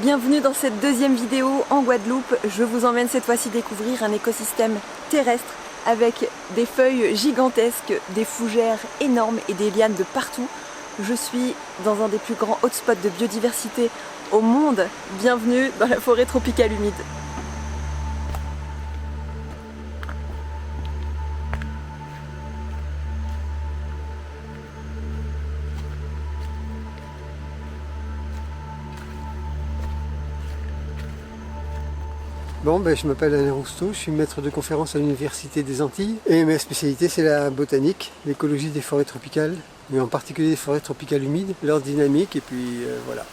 Bienvenue dans cette deuxième vidéo en Guadeloupe. Je vous emmène cette fois-ci découvrir un écosystème terrestre avec des feuilles gigantesques, des fougères énormes et des lianes de partout. Je suis dans un des plus grands hotspots de biodiversité au monde. Bienvenue dans la forêt tropicale humide. Bon, je m'appelle Alain Rousseau, je suis maître de conférence à l'Université des Antilles et ma spécialité c'est la botanique, l'écologie des forêts tropicales, mais en particulier des forêts tropicales humides, leur dynamique et puis voilà.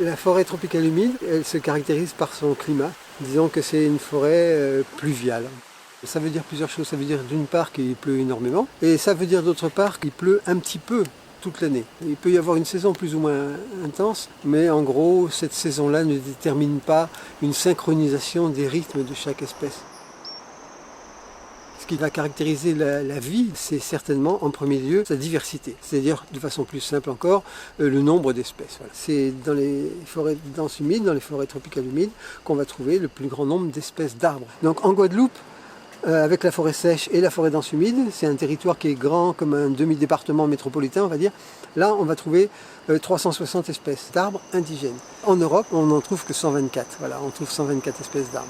La forêt tropicale humide, elle se caractérise par son climat. Disons que c'est une forêt pluviale. Ça veut dire plusieurs choses, ça veut dire d'une part qu'il pleut énormément et ça veut dire d'autre part qu'il pleut un petit peu toute l'année. Il peut y avoir une saison plus ou moins intense, mais en gros, cette saison-là ne détermine pas une synchronisation des rythmes de chaque espèce. Ce qui va caractériser la vie, c'est certainement en premier lieu sa diversité, c'est-à-dire de façon plus simple encore, le nombre d'espèces. Voilà. C'est dans les forêts denses humides, dans les forêts tropicales humides, qu'on va trouver le plus grand nombre d'espèces d'arbres. Donc en Guadeloupe, avec la forêt sèche et la forêt dense humide, c'est un territoire qui est grand comme un demi-département métropolitain, on va dire. Là, on va trouver 360 espèces d'arbres indigènes. En Europe, on n'en trouve que 124. Voilà, on trouve 124 espèces d'arbres.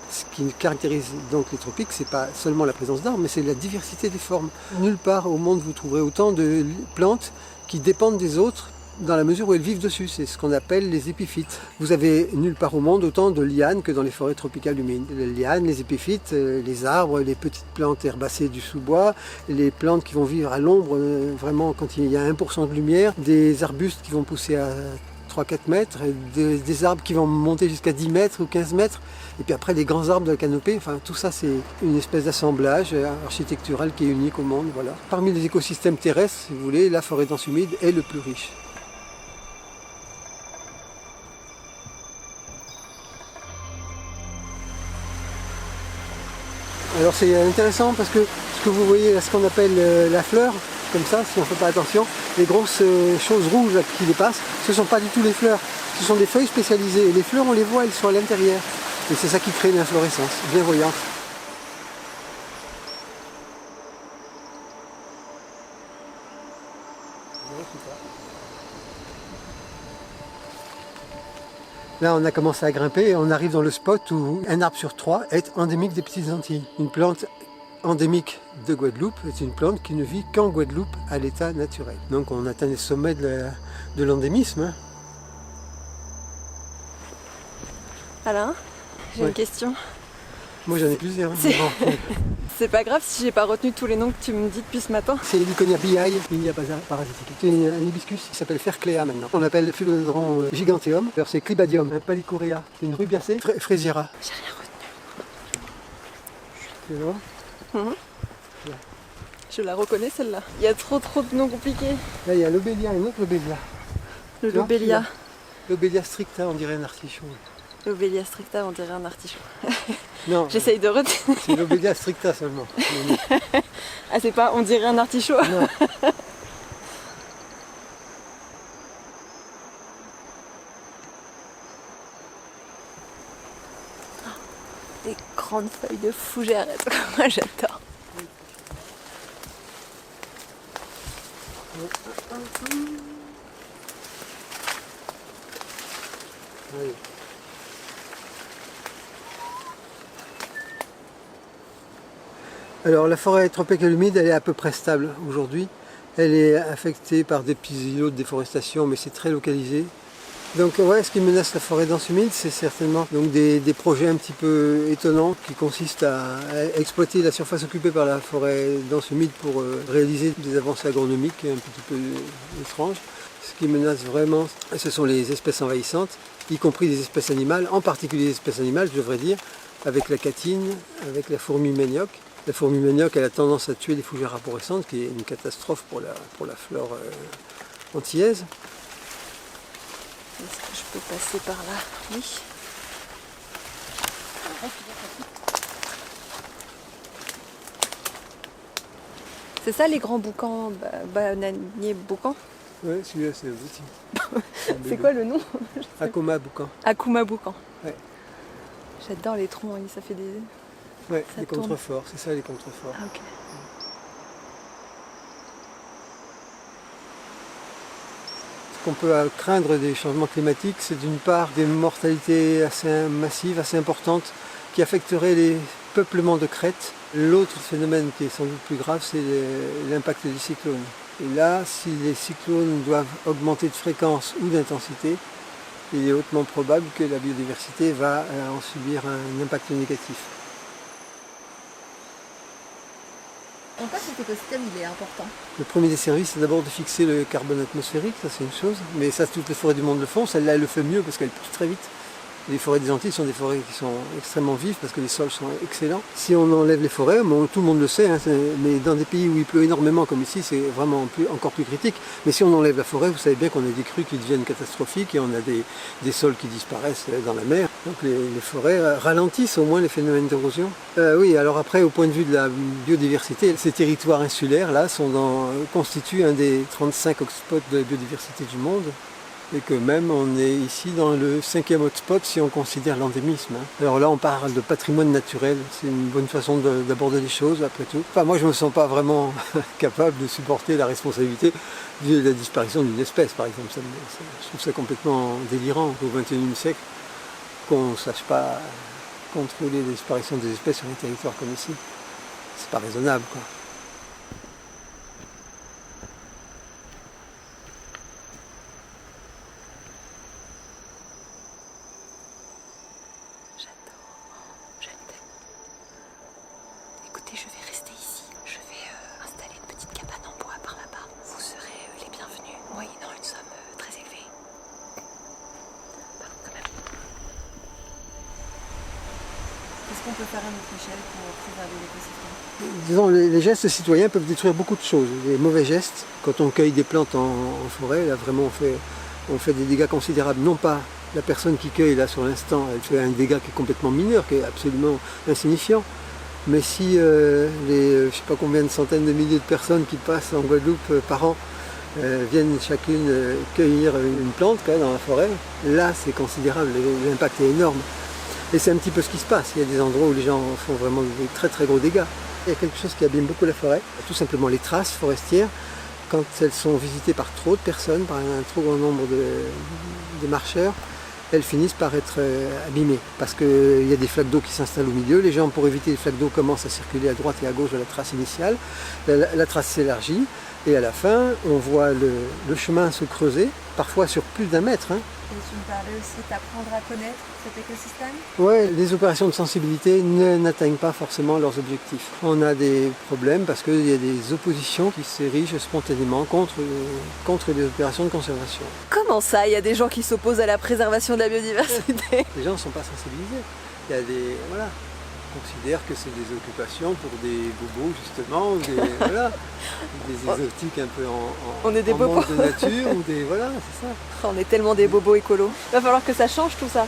Ce qui caractérise donc les tropiques, c'est pas seulement la présence d'arbres, mais c'est la diversité des formes. Nulle part au monde vous trouverez autant de plantes qui dépendent des autres dans la mesure où elles vivent dessus, c'est ce qu'on appelle les épiphytes. Vous avez nulle part au monde autant de lianes que dans les forêts tropicales humides. Les lianes, les épiphytes, les arbres, les petites plantes herbacées du sous-bois, les plantes qui vont vivre à l'ombre, vraiment quand il y a 1% de lumière, des arbustes qui vont pousser à 3-4 mètres, des arbres qui vont monter jusqu'à 10 mètres ou 15 mètres, et puis après les grands arbres de la canopée, enfin tout ça c'est une espèce d'assemblage architectural qui est unique au monde. Voilà. Parmi les écosystèmes terrestres, si vous voulez, la forêt dense humide est le plus riche. Alors c'est intéressant parce que ce que vous voyez là, ce qu'on appelle la fleur, comme ça, si on ne fait pas attention, les grosses choses rouges là, qui dépassent, ce ne sont pas du tout les fleurs, ce sont des feuilles spécialisées. Et les fleurs, on les voit, elles sont à l'intérieur. Et c'est ça qui crée l'inflorescence, bien voyante. Là, on a commencé à grimper et on arrive dans le spot où un arbre sur 3 est endémique des Petites Antilles. Une plante endémique de Guadeloupe est une plante qui ne vit qu'en Guadeloupe à l'état naturel. Donc on atteint les sommets de l'endémisme. Alain, j'ai une question. Moi j'en ai plusieurs. C'est pas grave si j'ai pas retenu tous les noms que tu me dis depuis ce matin. C'est l'Heliconia biae, lilia parasitique. C'est un hibiscus qui s'appelle Faircléa maintenant. On l'appelle Philodendron giganteum. Alors c'est Clibadium, Palicorea, c'est une rubiacée, Fraisiera. J'ai rien retenu. Tu vois? Je la reconnais celle-là. Il y a trop de noms compliqués. Là il y a l'Obélia, une autre Lobélia. Le Lobélia. L'Obélia stricta, on dirait un artichaut. L'Obélia stricta, on dirait un artichaut. Non. J'essaye de retenir. C'est l'Obélia stricta seulement. Ah c'est pas on dirait un artichaut. Non. Des grandes feuilles de fougère, moi j'adore. Oui. Alors la forêt tropicale humide, elle est à peu près stable aujourd'hui. Elle est affectée par des petits îlots de déforestation, mais c'est très localisé. Donc ouais, ce qui menace la forêt dense humide, c'est certainement donc des projets un petit peu étonnants qui consistent à exploiter la surface occupée par la forêt dense humide pour réaliser des avancées agronomiques un petit peu étranges. Ce qui menace vraiment, ce sont les espèces envahissantes, y compris des espèces animales, en particulier des espèces animales, je devrais dire, avec la catine, avec la fourmi manioc. La fourmi manioc, elle a tendance à tuer les fougères arborescentes, qui est une catastrophe pour la flore antillaise. Est-ce que je peux passer par là? Oui. C'est ça les grands boucans, bananiers boucans? Ouais, celui-là c'est abouti. C'est quoi le nom? Akoma Boucan. Akuma Boucan. Ouais. J'adore les troncs, ça fait des... Ouais, Ça les tourne. contreforts, c'est ça les contreforts. Ah ok. Ce qu'on peut craindre des changements climatiques, c'est d'une part des mortalités assez massives, assez importantes, qui affecteraient les peuplements de crêtes. L'autre phénomène qui est sans doute plus grave, c'est l'impact des cyclones. Et là, si les cyclones doivent augmenter de fréquence ou d'intensité, il est hautement probable que la biodiversité va en subir un impact négatif. En quoi cet écosystème il est important? Le premier des services, c'est d'abord de fixer le carbone atmosphérique, ça c'est une chose, mais ça toutes les forêts du monde le font, celle-là elle le fait mieux parce qu'elle pousse très vite. Les forêts des Antilles sont des forêts qui sont extrêmement vives parce que les sols sont excellents. Si on enlève les forêts, bon, tout le monde le sait, hein, mais dans des pays où il pleut énormément comme ici, c'est vraiment encore plus critique. Mais si on enlève la forêt, vous savez bien qu'on a des crues qui deviennent catastrophiques et on a des sols qui disparaissent dans la mer. Donc les forêts ralentissent au moins les phénomènes d'érosion. Oui, alors après, au point de vue de la biodiversité, ces territoires insulaires là constituent un des 35 hotspots de la biodiversité du monde. Et que même on est ici dans le 5e hotspot si on considère l'endémisme. Alors là on parle de patrimoine naturel, c'est une bonne façon d'aborder les choses après tout. Enfin moi je ne me sens pas vraiment capable de supporter la responsabilité de la disparition d'une espèce par exemple. Je trouve ça complètement délirant au XXIe siècle qu'on ne sache pas contrôler la disparition des espèces sur des territoires comme ici. C'est pas raisonnable quoi. Écoutez, je vais rester ici. Je vais installer une petite cabane en bois par là-bas. Vous serez les bienvenus, moyennant une somme très élevée. Pardon, quand même. Qu'est-ce qu'on peut faire à notre échelle pour préserver l'écosystème? Disons, les gestes citoyens peuvent détruire beaucoup de choses. Les mauvais gestes, quand on cueille des plantes en forêt, là vraiment on fait des dégâts considérables. Non pas la personne qui cueille là sur l'instant, elle fait un dégât qui est complètement mineur, qui est absolument insignifiant. Mais si je ne sais pas combien de centaines de milliers de personnes qui passent en Guadeloupe par an viennent chacune cueillir une plante dans la forêt, là c'est considérable, l'impact est énorme. Et c'est un petit peu ce qui se passe, il y a des endroits où les gens font vraiment des très très gros dégâts. Il y a quelque chose qui abîme beaucoup la forêt, tout simplement les traces forestières, quand elles sont visitées par trop de personnes, par un trop grand nombre de marcheurs, elles finissent par être abîmées parce qu'il y a des flaques d'eau qui s'installent au milieu. Les gens, pour éviter les flaques d'eau, commencent à circuler à droite et à gauche de la trace initiale. La trace s'élargit et à la fin, on voit le chemin se creuser, parfois sur plus d'1 mètre. Et tu me parlais aussi d'apprendre à connaître cet écosystème? Oui, les opérations de sensibilité n'atteignent pas forcément leurs objectifs. On a des problèmes parce qu'il y a des oppositions qui s'érigent spontanément contre les opérations de conservation. Comment ça, il y a des gens qui s'opposent à la préservation de la biodiversité? Les gens ne sont pas sensibilisés. Il y a voilà, on considère que c'est des occupations pour des bobos justement, ou des exotiques un peu on est des en bobos manque de nature, ou voilà, c'est ça. On est tellement des bobos écolos. Il va falloir que ça change tout ça.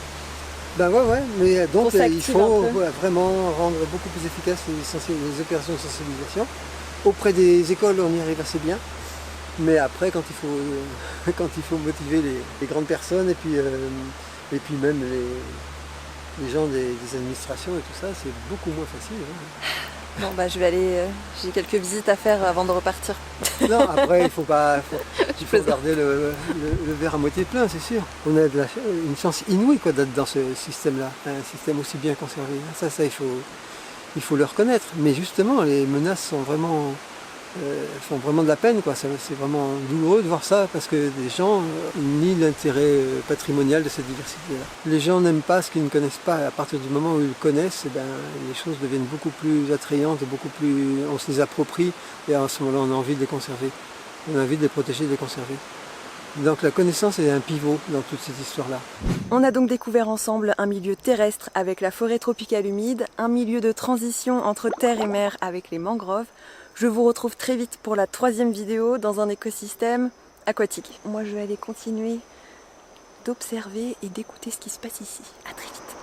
Ben ouais, mais donc il faut un peu. vraiment rendre beaucoup plus efficaces les opérations de sensibilisation. Auprès des écoles, on y arrive assez bien. Mais après, quand il faut motiver les grandes personnes et puis même les gens des administrations et tout ça, c'est beaucoup moins facile. Bon bah je vais aller, j'ai quelques visites à faire avant de repartir. Non, après il faut garder le verre à moitié plein, c'est sûr. On a une chance inouïe quoi, d'être dans ce système-là, un système aussi bien conservé. Ça il faut le reconnaître. Mais justement, les menaces sont vraiment font vraiment de la peine, quoi. C'est vraiment douloureux de voir ça parce que des gens nient l'intérêt patrimonial de cette diversité-là. Les gens n'aiment pas ce qu'ils ne connaissent pas. À partir du moment où ils le connaissent, les choses deviennent beaucoup plus attrayantes, on se les approprie et à ce moment-là on a envie de les conserver. On a envie de les protéger, de les conserver. Donc la connaissance est un pivot dans toute cette histoire-là. On a donc découvert ensemble un milieu terrestre avec la forêt tropicale humide, un milieu de transition entre terre et mer avec les mangroves. Je vous retrouve très vite pour la 3e vidéo dans un écosystème aquatique. Moi je vais aller continuer d'observer et d'écouter ce qui se passe ici. À très vite.